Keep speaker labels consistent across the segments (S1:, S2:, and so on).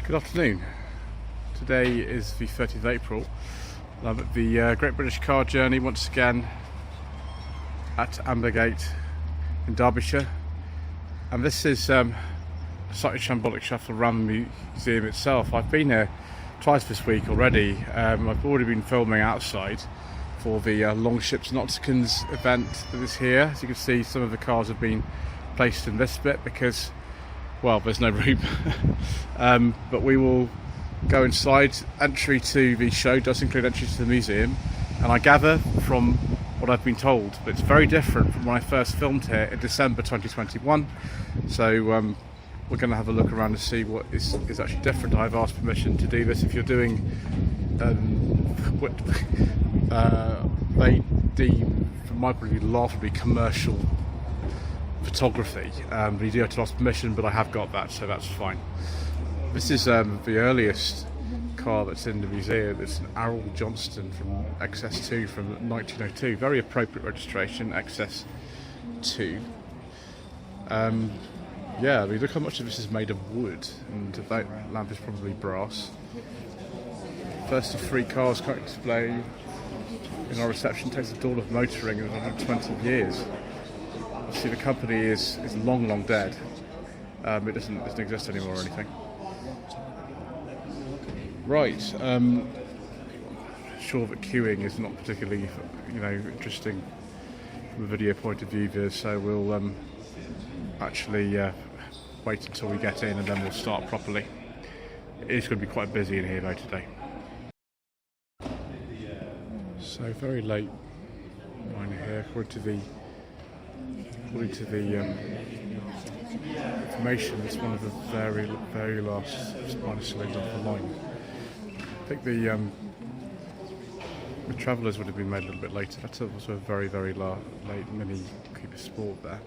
S1: Good afternoon. Today is the 30th of April. I'm at the Great British Car Journey once again at Ambergate in Derbyshire, and this is a slightly shambolic shuffle around the museum itself. I've been here twice this week already. I've already been filming outside for the Longships Nauticans event that is here. As you can see, some of the cars have been placed in this bit because, well, there's no room. But we will go inside. Entry to the show does include entry to the museum, and I gather from what I've been told, but it's very different from when I first filmed here in December 2021. So we're going to have a look around and see what is actually different. I've asked permission to do this. If you're doing what they deem, from my point of view, laughably commercial photography, you do have to ask permission, but I have got that, so that's fine. This is the earliest car that's in the museum. It's an Errol Johnston from XS2 from 1902. Very appropriate registration, XS2. Yeah, I mean, look how much of this is made of wood, and that lamp is probably brass. First of three cars currently displayed in our reception takes the dawn of motoring in 120 years. See, the company is long dead. It doesn't exist anymore or anything. Right. Sure that queuing is not particularly, interesting from a video point of view, so we'll actually wait until we get in and then we'll start properly. It is going to be quite busy in here though today. So very late line here, according to the information. It's one of the very last minor cylinders off the line. I think the Travellers would have been made a little bit later. That's also a very late Mini Cooper Sport there.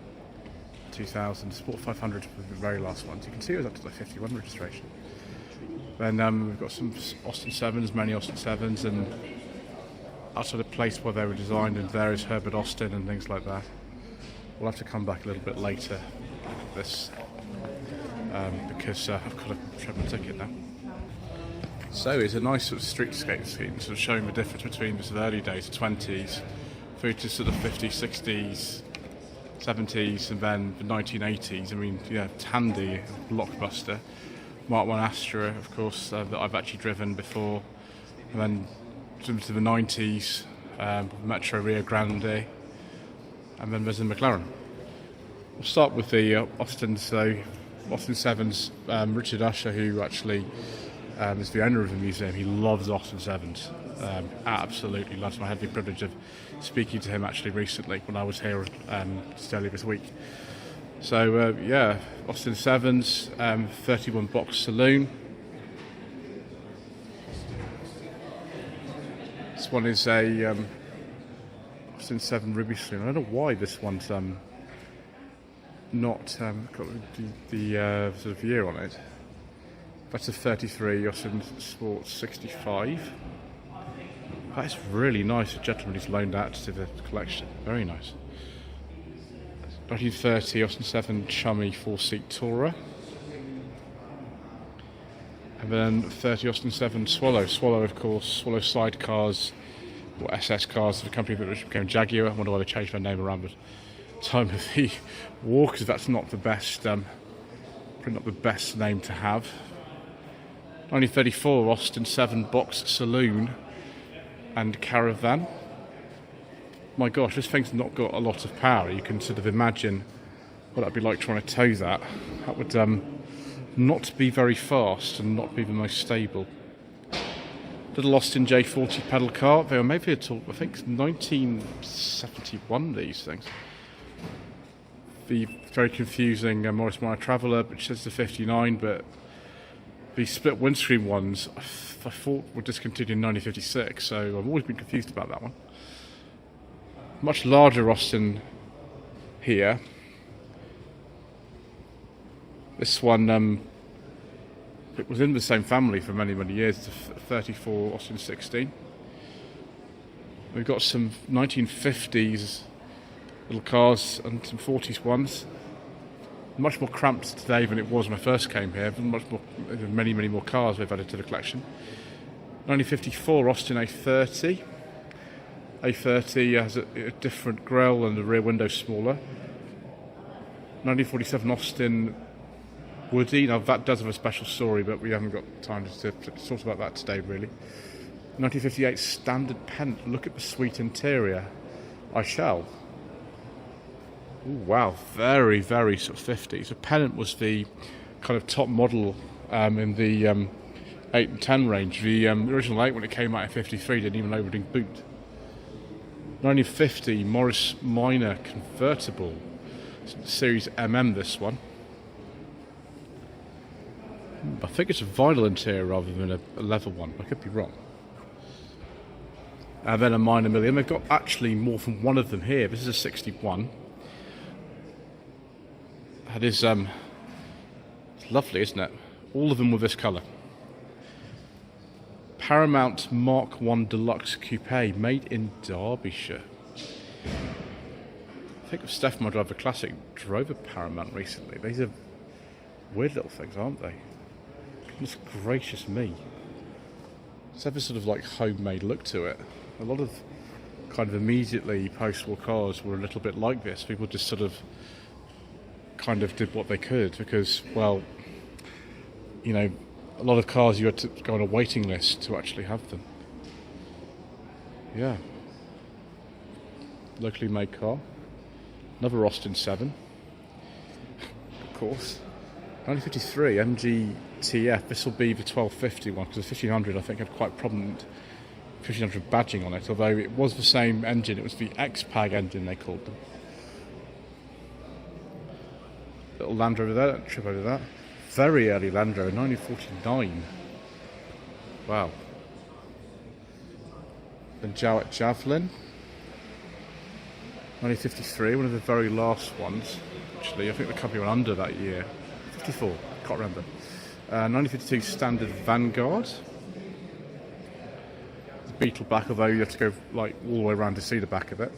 S1: 2000 Sport 500 was the very last ones. You can see it was up to like 51 registration. Then we've got some Austin 7s, many Austin 7s, and outside the place where they were designed, and there is Herbert Austin and things like that. We'll have to come back a little bit later at this because I've got to check my ticket now. So it's a nice sort of streetscape scheme, sort of showing the difference between the sort of early days, the 20s, through to sort of 50s, 60s, 70s, and then the 1980s. I mean, yeah, Tandy, blockbuster. Mark 1 Astra, of course, that I've actually driven before. And then to the 90s, Metro Rio Grande. And then there's the McLaren. We'll start with the Austin 7s. Richard Usher, who actually is the owner of the museum, he loves Austin 7s. Absolutely loves them. I had the privilege of speaking to him actually recently when I was here just earlier this week. So yeah, Austin 7s, 31 box saloon. This one is a Austin 7 Ruby Saloon. I don't know why this one's not got the sort of year on it. That's a 33 Austin Sport 65. That's really nice. A gentleman who's loaned that to the collection. Very nice. 1930 Austin 7 Chummy 4-seat Tourer. And then 30 Austin 7 Swallow. Swallow, of course, Swallow sidecars, or SS cars, the company that became Jaguar. I wonder why they changed their name around the time of the war, because that's not the best, probably not the best name to have. 1934 Austin 7 box saloon and caravan. My gosh, this thing's not got a lot of power. You can sort of imagine what that'd be like trying to tow that. That would not be very fast and not be the most stable. Little Austin J40 pedal car. They were maybe until, I think, 1971, these things. The very confusing Morris Minor Traveller, which says the 59, but the split windscreen ones I thought were discontinued in 1956, so I've always been confused about that one. Much larger Austin here. This one, it was in the same family for many years. It's a 34 Austin 16. We've got some 1950s little cars and some 40s ones. Much more cramped today than it was when I first came here. Many more cars we've added to the collection. 1954 Austin A30. A30 has a different grille and the rear window smaller. 1947 Austin Woody. Now that does have a special story, but we haven't got time to talk about that today, really. 1958 Standard Pennant. Look at the sweet interior. I shall. Ooh, wow, very, very sort of 50s. So Pennant was the kind of top model in the 8 and 10 range. The original 8, when it came out in 53, didn't even overding boot. 1950 Morris Minor convertible. Series MM, this one. I think it's a vinyl interior rather than a leather one. I could be wrong. And then a Minor Million. They've got actually more than one of them here. This is a 61. That is it's lovely, isn't it? All of them with this colour. Paramount Mark 1 Deluxe Coupe, made in Derbyshire. I think Steph, my driver classic, drove a Paramount recently. These are weird little things, aren't they? Goodness gracious me. It's have a sort of like homemade look to it. A lot of kind of immediately post-war cars were a little bit like this. People just sort of kind of did what they could because, well, you know, a lot of cars you had to go on a waiting list to actually have them. Yeah. Locally made car. Another Austin 7. Of course. 1953 MG TF. This will be the 1250 one because the 1500 I think had quite prominent 1500 badging on it, although it was the same engine. It was the X-Pag engine they called them. Little Land Rover there, don't trip over that. Very early Land Rover, 1949. Wow. Then Jowett Javelin. 1953, one of the very last ones. Actually, I think the company went under that year. 54, can't remember. 1952 Standard Vanguard. The Beetle back, although you have to go like all the way around to see the back of it.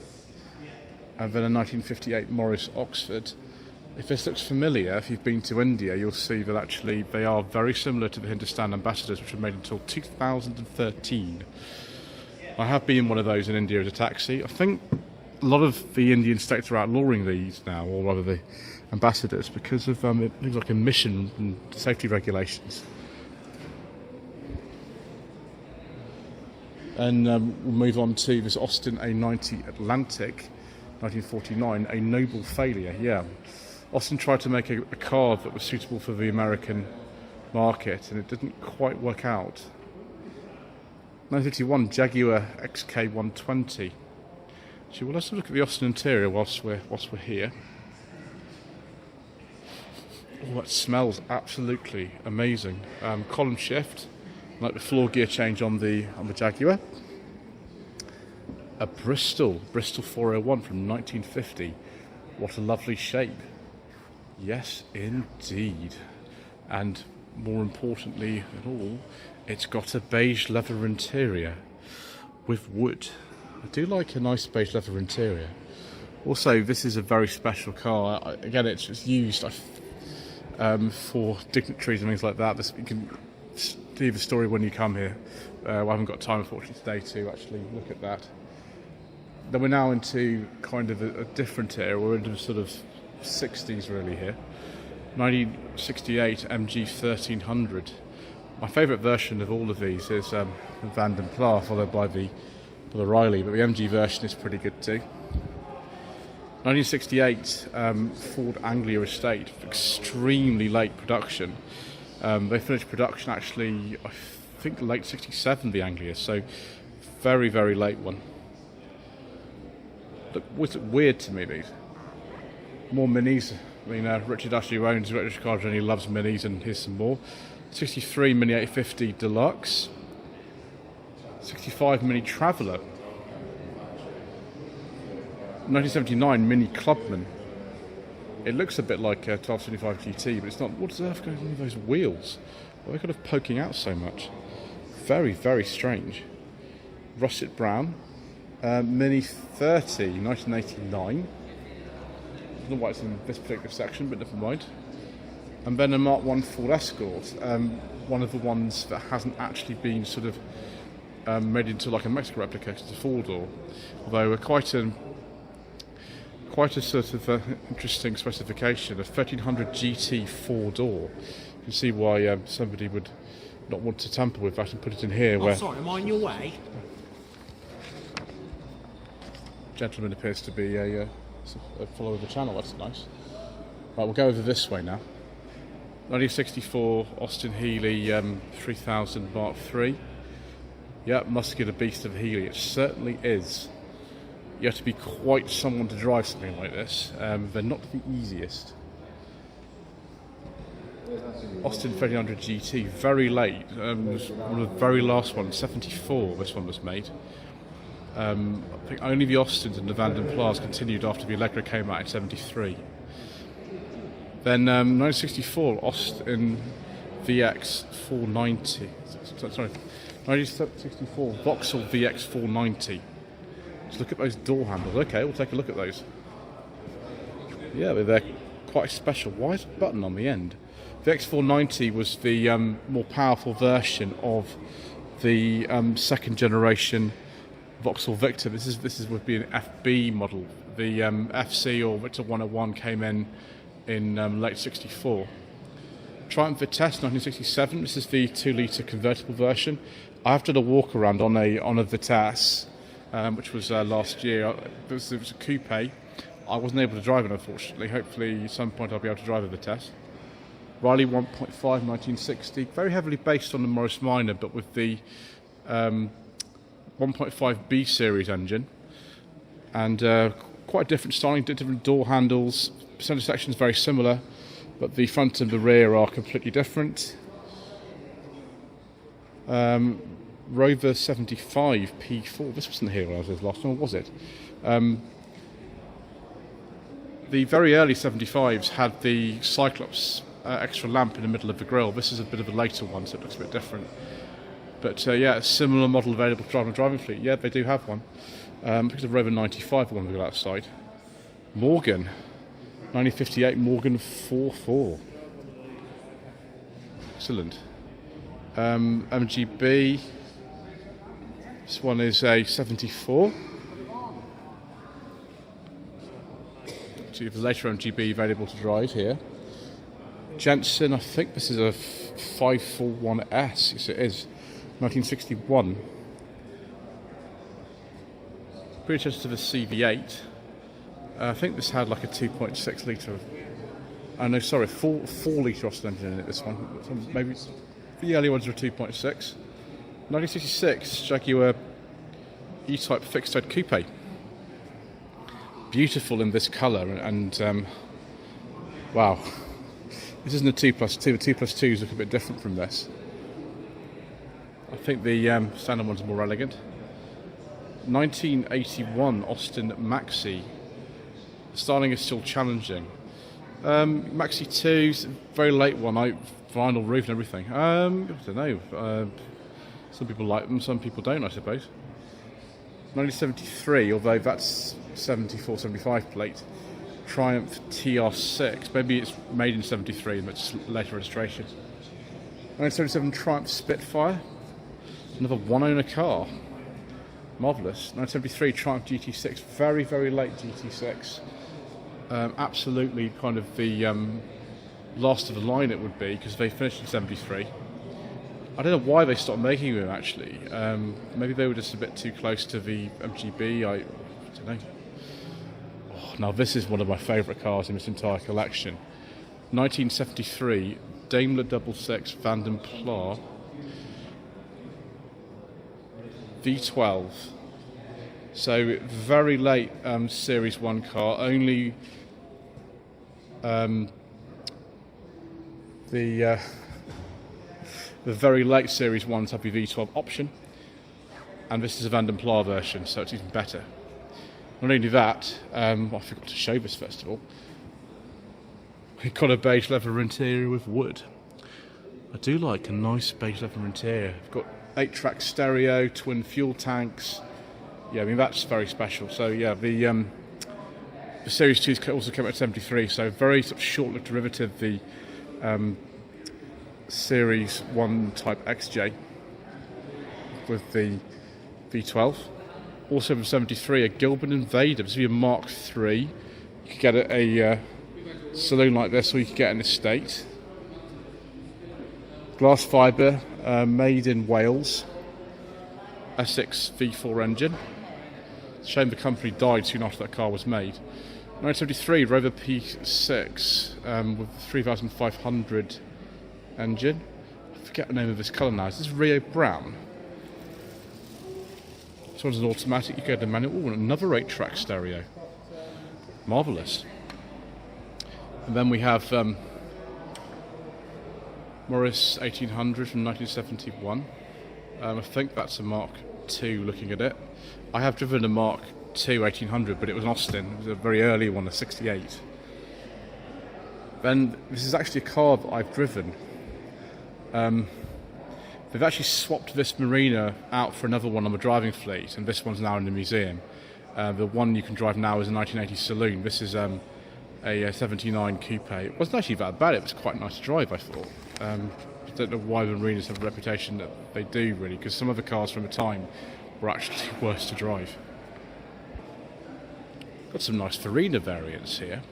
S1: And then a 1958 Morris Oxford. If this looks familiar, if you've been to India, you'll see that actually they are very similar to the Hindustan Ambassadors, which were made until 2013. I have been in one of those in India as a taxi. I think a lot of the Indian states are outlawing these now, or rather the Ambassadors, because of things like emission and safety regulations. And we'll move on to this Austin A90 Atlantic, 1949, a noble failure, yeah. Austin tried to make a car that was suitable for the American market, and it didn't quite work out. 1951 Jaguar XK120. So well, let's look at the Austin interior whilst we're here. Oh, that smells absolutely amazing. Column shift, like the floor gear change on the Jaguar. A Bristol 401 from 1950. What a lovely shape. Yes, indeed. And more importantly than all, it's got a beige leather interior with wood. I do like a nice beige leather interior. Also, this is a very special car. Again, it's used for dignitaries and things like that. You can see the story when you come here. I haven't got time, unfortunately, today to actually look at that. Then we're now into kind of a different era. We're into the sort of 60s really here. 1968 MG 1300. My favourite version of all of these is Van den Pla, followed by the Riley, but the MG version is pretty good too. 1968 Ford Anglia Estate, extremely late production. They finished production actually, I think late 67, the Anglia, so very, very late one. Look, what's weird to me, these? More minis. I mean, Richard Ashley owns retro cars and he loves minis, and here's some more. 63 Mini 850 Deluxe. 65 Mini Traveller. 1979 Mini Clubman. It looks a bit like a 1275 GT, but it's not. What does earth going on with those wheels? Why are they kind of poking out so much? Very, very strange. Russet Brown. Mini 30, 1989. don't know why it's in this particular section, but never mind. And then a Mark 1 Ford Escort, one of the ones that hasn't actually been sort of made into like a Mexican replica, it's a four-door, although quite a sort of interesting specification, a 1300 GT four-door. You can see why somebody would not want to tamper with that and put it in here.
S2: Oh, sorry, am I on your way?
S1: Gentleman appears to be a follower of the channel. That's nice. Right, we'll go over this way now. 1964 Austin Healey 3000 Mark III. Yeah, muscular beast of Healey. It certainly is. You have to be quite someone to drive something like this. They're not the easiest. Austin 1300 GT, very late. Was one of the very last ones, 74. This one was made. I think only the Austins and the Vanden Plas continued after the Allegra came out in 73. Then 1964 Austin VX 490. Sorry, 1964 Vauxhall VX 490. Just look at those door handles. Okay, we'll take a look at those. Yeah, they're quite special. Why is a button on the end? The X490 was the more powerful version of the second generation Vauxhall Victor. This would be an FB model. The FC or Victor 101 came in late '64. Triumph Vitesse 1967. This is the 2-litre convertible version. I have done a walk around on a Vitesse, which was last year. It was a coupe. I wasn't able to drive it, unfortunately. Hopefully, at some point, I'll be able to drive a Vitesse. Riley 1.5 1960. Very heavily based on the Morris Minor, but with the 1.5 B series engine, and quite different styling, different door handles. Centre section is very similar, but the front and the rear are completely different. Rover 75 P4. This wasn't here when I was last time, or was it? The very early 75s had the Cyclops extra lamp in the middle of the grille. This is a bit of a later one, so it looks a bit different. But yeah, a similar model available to drive on a driving fleet. Yeah, they do have one. Because of Rover 95, the one we got outside. Morgan, 1958 Morgan 4.4. Excellent. MGB. This one is a 74. So you have the later MGB available to drive here. Jensen, I think this is a 541S. Yes, it is. 1961. Pretty close to the CV8. I think this had like a 2.6 litre. Oh no, sorry, 4 litre Austin engine in it. This one, maybe the early ones were 2.6. 1966 Jaguar E-Type fixed head coupe. Beautiful in this colour, and wow, this isn't a 2+2. The 2+2s look a bit different from this. I think the standard one's more elegant. 1981 Austin Maxi. The styling is still challenging. Maxi 2's a very late one, vinyl roof and everything. I don't know. Some people like them, some people don't, I suppose. 1973, although that's 74, 75 plate. Triumph TR6. Maybe it's made in 73 and it's later registration. 1977 Triumph Spitfire. Another one-owner car. Marvellous. 1973 Triumph GT6. Very, very late GT6. Absolutely kind of the last of the line it would be, because they finished in 73. I don't know why they stopped making them, actually. Maybe they were just a bit too close to the MGB. I don't know. Oh, now this is one of my favourite cars in this entire collection. 1973 Daimler 66 Vanden Plas V12. So very late Series 1 car. Only the very late Series 1s have the V12 option, and this is a Vanden Plas version, so it's even better. Not only that, I forgot to show this first of all. We've got a beige leather interior with wood. I do like a nice beige leather interior. We've got 8-track stereo, twin fuel tanks. Yeah, I mean that's very special. So yeah, the The Series 2 also came out in 73, so very sort of short-lived derivative, the Series 1 Type XJ with the V12. Also from 73, a Gilbert Invader. This would be a Mark III. You could get a saloon like this, or you could get an estate. Glass fibre, made in Wales. Essex V4 engine. Shame the company died soon after that car was made. 1973, Rover P6 with 3500 engine. I forget the name of this colour now. Is this Rio Brown? This one's an automatic. You go to manual. Oh, another 8-track stereo. Marvellous. And then we have Morris 1800 from 1971. I think that's a Mark II looking at it. I have driven a Mark II 1800, but it was an Austin. It was a very early one, a 68. Then this is actually a car that I've driven. They've actually swapped this Marina out for another one on the driving fleet, and this one's now in the museum. The one you can drive now is a 1980 saloon. This is a 79 coupe. It wasn't actually that bad. It was quite nice to drive, I thought. I don't know why the Marinas have a reputation that they do, really, because some of the cars from the time were actually worse to drive. Got some nice Farina variants here.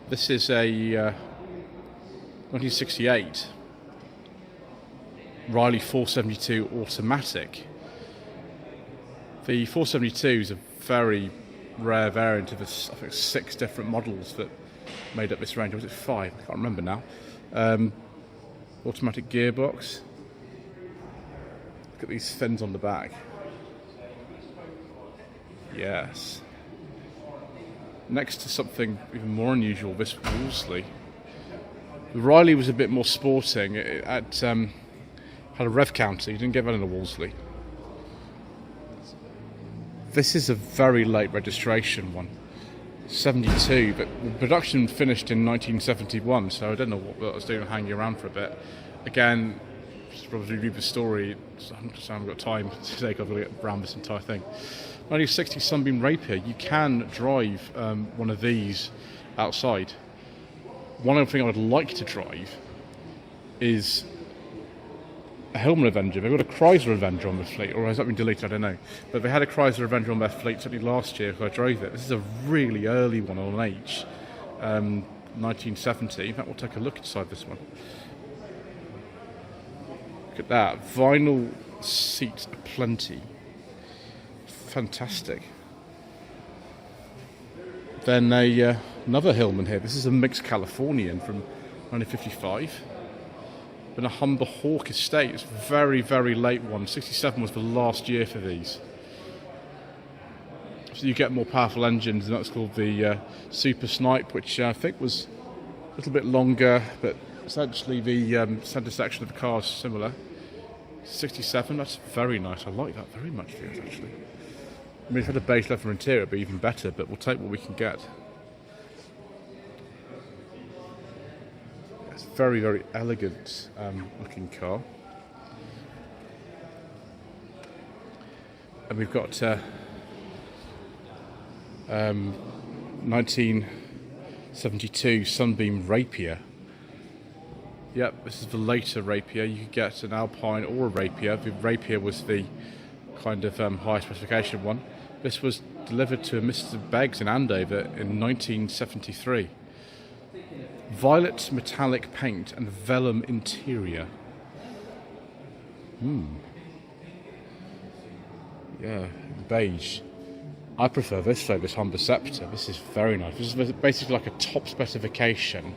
S1: This is a 1968 Riley 472 automatic. The 472 is a very rare variant of this, I think 6 different models that made up this range. Or was it 5? I can't remember now. Automatic gearbox. Look at these fins on the back. Yes. Next to something even more unusual, this Wolseley. The Riley was a bit more sporting. It had a rev counter. You didn't get that in a Wolseley. This is a very late registration one, 72, but the production finished in 1971, so I don't know what I was doing hanging around for a bit. Again, just probably read the story, I haven't got time today, I've got to get around this entire thing. 1960 Sunbeam Rapier, you can drive one of these outside. One other thing I would like to drive is a Hillman Avenger. They've got a Chrysler Avenger on the fleet, or has that been deleted? I don't know. But they had a Chrysler Avenger on their fleet certainly last year, so I drove it. This is a really early one on an H, 1970. In fact, we'll take a look inside this one. Look at that. Vinyl seats aplenty. Fantastic. Then another Hillman here. This is a mixed Californian from 1955. And a Humber Hawk estate. It's a very, very late one. 67 was the last year for these. So you get more powerful engines, and that's called the Super Snipe, which I think was a little bit longer, but essentially the centre section of the car is similar. 67, that's very nice. I like that very much, actually. I mean, if it had a base leather interior, it'd be even better, but we'll take what we can get. It's a very, very elegant looking car. And we've got 1972 Sunbeam Rapier. Yep, this is the later Rapier. You could get an Alpine or a Rapier. The Rapier was the kind of high specification one. This was delivered to a Mr. Beggs in Andover in 1973. Violet metallic paint and vellum interior. Yeah, beige. I prefer this though, this Humber Sceptre. This is very nice. This is basically like a top specification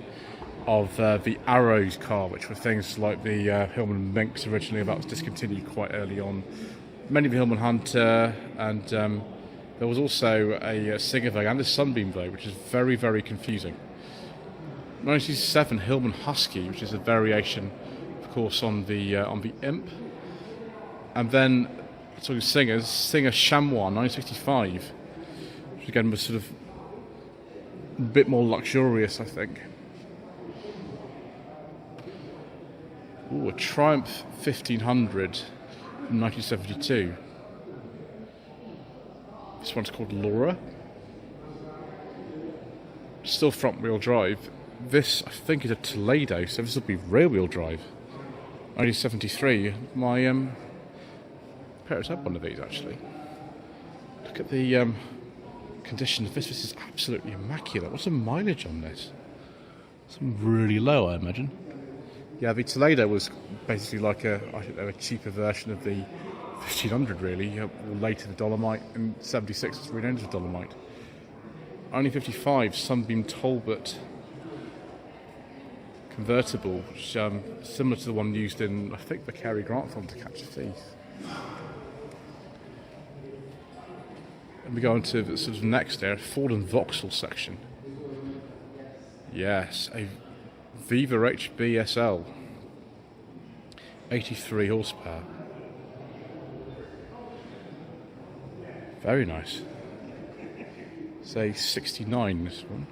S1: of the Arrows car, which were things like the Hillman Minx originally, that was discontinued quite early on. Many of the Hillman Hunter, and there was also a Singer Vogue and a Sunbeam Vogue, which is very, very confusing. 1967 Hillman Husky, which is a variation, of course, on the Imp. And then, talking Singers, Singer Chamois 1965, which again was sort of a bit more luxurious, I think. Ooh, a Triumph 1500 from 1972. This This one's called Laura. Still front-wheel drive. This, I think, is a Toledo, so this will be rear-wheel drive. 1973. My parents had one of these, actually. Look at the condition of this. This is absolutely immaculate. What's the mileage on this? Some really low, I imagine. Yeah, the Toledo was basically like I think they were a cheaper version of the 1500, really, or later the Dolomite, and 76 was renamed as Dolomite. Only 55 Sunbeam Talbot convertible, which similar to the one used in, I think, the Cary Grant film, To Catch a Thief. And we go on to the sort of next there, Ford and Vauxhall section. Yes, a Viva HBSL, 83 horsepower. Very nice. Say 69 this one.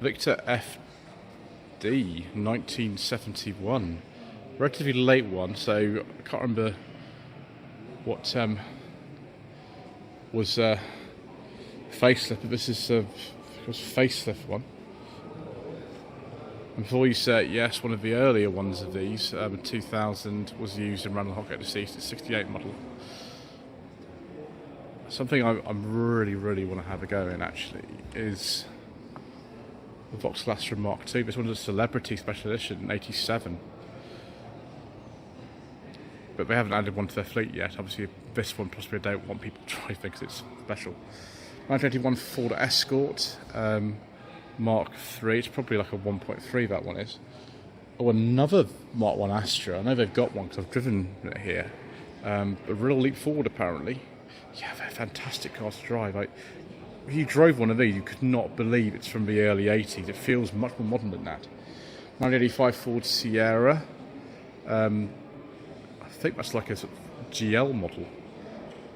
S1: Victor FD 1971. Relatively late one, so I can't remember what was facelift, but this is a facelift one. And before you say yes, one of the earlier ones of these, 2000, was used in Randall Hockett Deceased, it's 68 model. Something I really want to have a go in, actually, is the Vauxhall Astra Mark II. This one's a Celebrity Special Edition, 87. But they haven't added one to their fleet yet. Obviously, this one possibly I don't want people to drive because it's special. 1981 Ford Escort, Mark III. It's probably like a 1.3, that one is. Oh, another Mark I Astra. I know they've got one because I've driven it here. A real leap forward, apparently. Yeah, they're fantastic cars to drive. If you drove one of these, you could not believe it's from the early 80s. It feels much more modern than that. 1985 Ford Sierra. I think that's like a sort of GL model.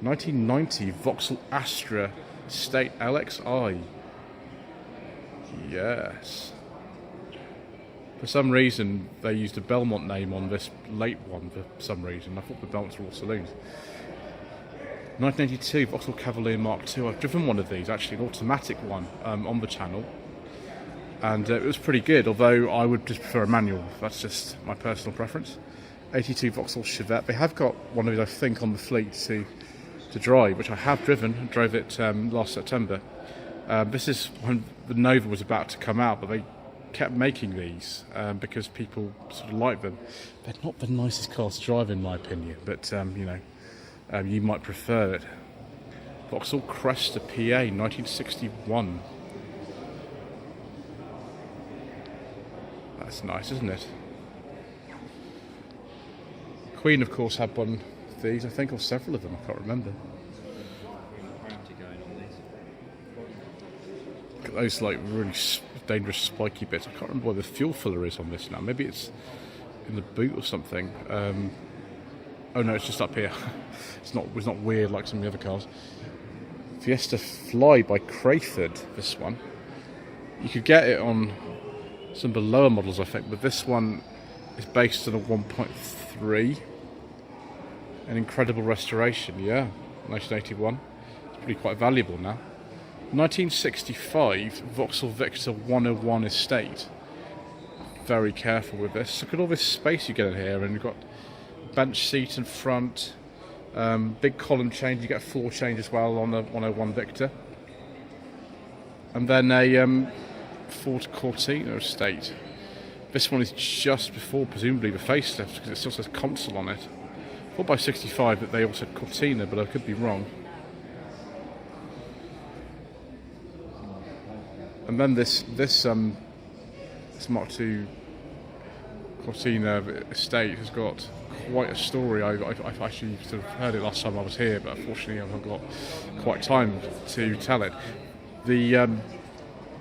S1: 1990 Vauxhall Astra State LXI. Yes. For some reason, they used a Belmont name on this late one for some reason. I thought the Belmonts were all saloons. 1982 Vauxhall Cavalier Mark II. I've driven one of these, actually, an automatic one, on the channel. And it was pretty good, although I would just prefer a manual. That's just my personal preference. 82 Vauxhall Chevette. They have got one of these, I think, on the fleet to drive, which I have driven. I drove it last September. This is when the Nova was about to come out, but they kept making these because people sort of like them. They're not the nicest cars to drive, in my opinion, but you might prefer it. Vauxhall Cresta PA 1961. That's nice, isn't it? Queen, of course, had one of these, I think, or several of them, I can't remember. Look at those like really dangerous spiky bits. I can't remember where the fuel filler is on this now. Maybe it's in the boot or something. Oh no, it's just up here. It's not weird like some of the other cars. Fiesta Fly by Crayford, this one. You could get it on some of the lower models, I think, but this one is based on a 1.3. An incredible restoration, yeah. 1981. It's pretty quite valuable now. 1965 Vauxhall Victor 101 Estate. Very careful with this. Look at all this space you get in here, and you've got bench seat in front, big column change. You get a floor change as well on the 101 Victor, and then a Ford Cortina Estate. This one is just before, presumably, the facelift because it still says Consul on it. Thought by 65 that they all said Cortina, but I could be wrong. And then this Mark II Cortina Estate has got quite a story. I've actually sort of heard it last time I was here, but unfortunately I haven't got quite time to tell it. The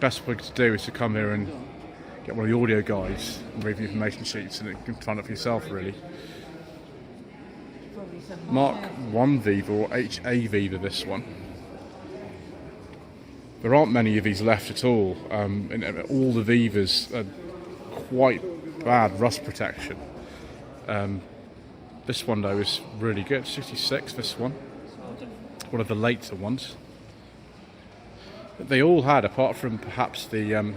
S1: best thing to do is to come here and get one of the audio guides and read the information sheets, and you can find it for yourself, really. Mark I Viva, or HA Viva, this one. There aren't many of these left at all, and all the Vivas are quite bad rust protection. This one though is really good. 66. This one of the later ones. They all had, apart from perhaps the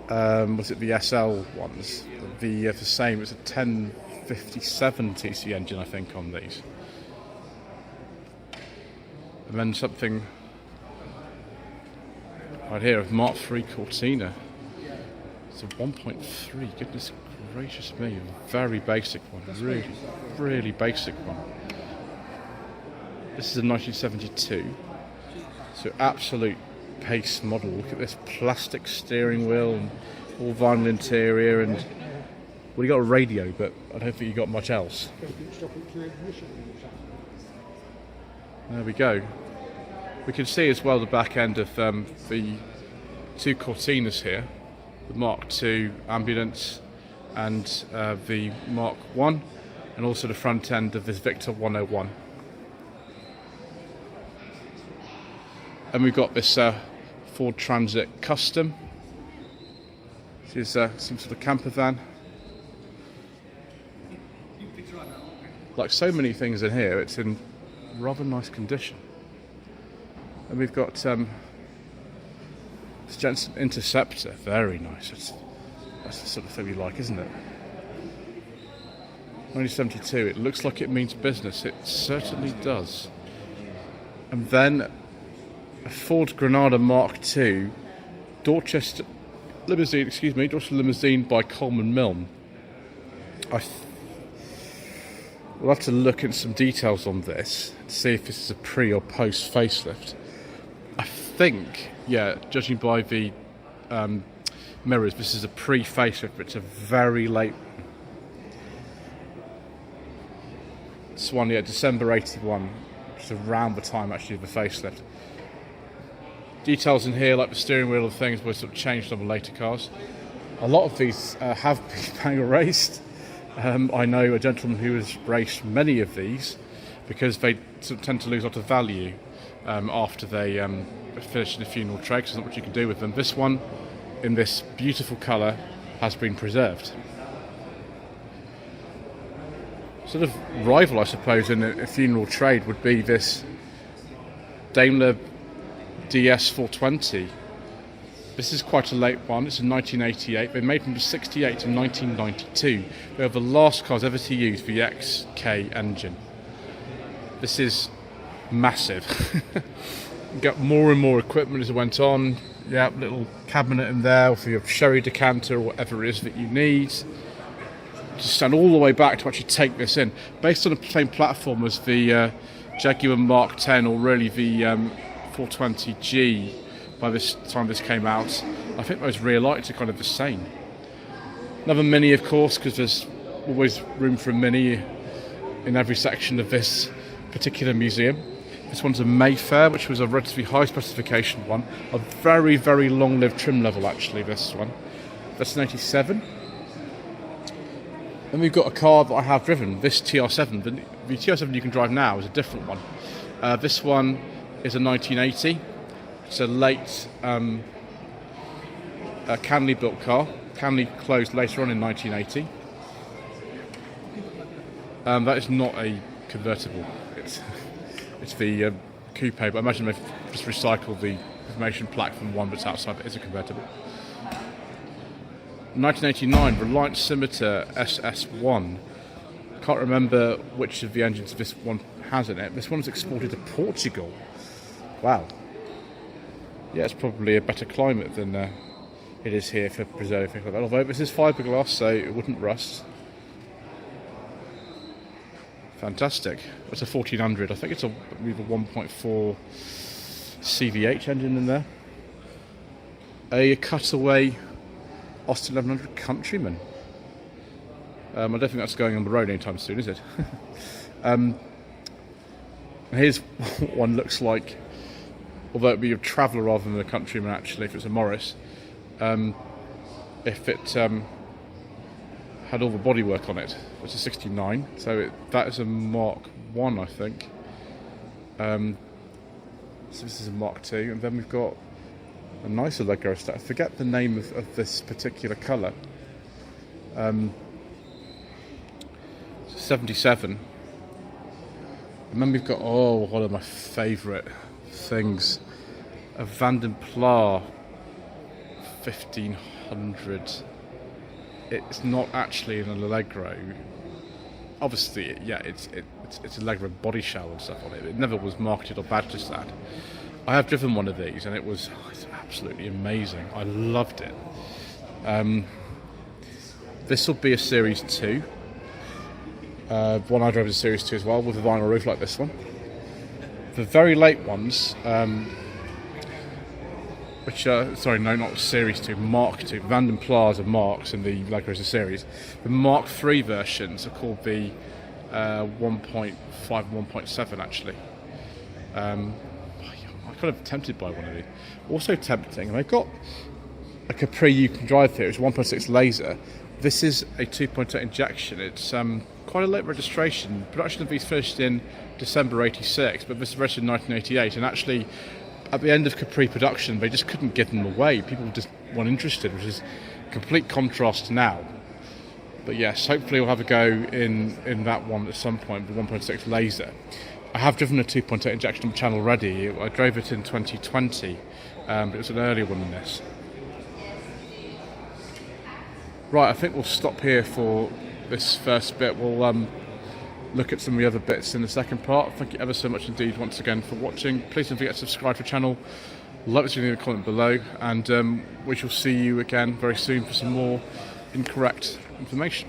S1: was it the SL ones? The same. It's a 1057 TC engine, I think, on these. And then something right here of Mark III Cortina. It's a 1.3. Goodness gracious me, very basic one. Really basic one. This is a 1972. So absolute pace model. Look at this plastic steering wheel and all vinyl interior, and well, you got a radio, but I don't think you got much else. There we go. We can see as well the back end of the two Cortinas here, the Mark II Ambulance and the Mark I, and also the front end of this Victor 101. And we've got this Ford Transit Custom. This is some sort of camper van. Like so many things in here, it's in rather nice condition. And we've got this Jensen Interceptor, very nice. That's the sort of thing you like, isn't it? 1972, it looks like it means business, it certainly does. And then a Ford Granada Mark II Dorchester Limousine by Coleman Milne. We'll have to look at some details on this to see if this is a pre or post facelift. I think, yeah, judging by the mirrors, this is a pre-facelift, but it's a very late one. This one, yeah, December 81, which is around the time actually of the facelift. Details in here, like the steering wheel and things, were sort of changed on the later cars. A lot of these have been bang raced. I know a gentleman who has raced many of these because they sort of tend to lose a lot of value after they finish in the funeral trade, because there's not much you can do with them. This one, in this beautiful colour, has been preserved. Sort of rival, I suppose, in a funeral trade would be this Daimler DS 420. This is quite a late one. It's in 1988. They made from 68 to 1992. They are the last cars ever to use the XK engine. This is massive. Got more and more equipment as it went on. Yeah, little cabinet in there for your sherry decanter or whatever it is that you need. Just stand all the way back to actually take this in. Based on the same platform as the Jaguar Mark X, or really the 420G. By this time this came out, I think those rear lights are kind of the same. Another Mini, of course, because there's always room for a Mini in every section of this particular museum. This one's a Mayfair, which was a relatively high specification one. A very, very long-lived trim level, actually, this one. That's an 87. Then we've got a car that I have driven, this TR7. The TR7 you can drive now is a different one. This one is a 1980. It's a late Canley built car. Canley closed later on in 1980. That is not a convertible. It's the coupe, but I imagine they've just recycled the information plaque from one that's outside, but it's a convertible. 1989, Reliant Scimitar SS1. Can't remember which of the engines this one has in it. This one's exported to Portugal. Wow. Yeah, it's probably a better climate than it is here for preserving things like that. Although this is fiberglass, so it wouldn't rust. Fantastic. That's a 1400. I think it's we have a 1.4 CVH engine in there. A cutaway Austin 1100 Countryman. I don't think that's going on the road anytime soon, is it? Here's what one looks like. Although it would be a Traveller rather than a Countryman, actually, if it's a Morris. If it had all the bodywork on it. It's a 69, so that is a Mark I, I think. So this is a Mark II, and then we've got a nicer Lego set. I forget the name of this particular colour. 77. And then we've got, one of my favourite things, a Vanden Plas 1500. It's not actually an Allegro. Obviously, yeah, it's Allegro body shell and stuff on it. It never was marketed or badged as that. I have driven one of these, and it's absolutely amazing. I loved it. This will be a Series 2. One I drove is a Series 2 as well, with a vinyl roof like this one. The very late ones, which are, sorry, no, not Series 2, Mark 2. Vanden Plas are Marks and the Allegro is a Series. The Mark 3 versions are called the 1.5 and 1.7 actually. I'm kind of tempted by one of these. Also tempting, and they've got a Capri you can drive here. It's 1.6 laser. This is a 2.8 injection. It's quite a late registration. Production of these finished in December '86, but this was registered in 1988. And actually, at the end of Capri production, they just couldn't give them away. People just weren't interested, which is complete contrast now. But yes, hopefully we'll have a go in that one at some point, the 1.6 laser. I have driven a 2.8 injection on the channel already. I drove it in 2020, but it was an earlier one than this. Right, I think we'll stop here for this first bit. We'll look at some of the other bits in the second part. Thank you ever so much indeed once again for watching. Please don't forget to subscribe to the channel, like this video in the comment below, and we shall see you again very soon for some more incorrect information.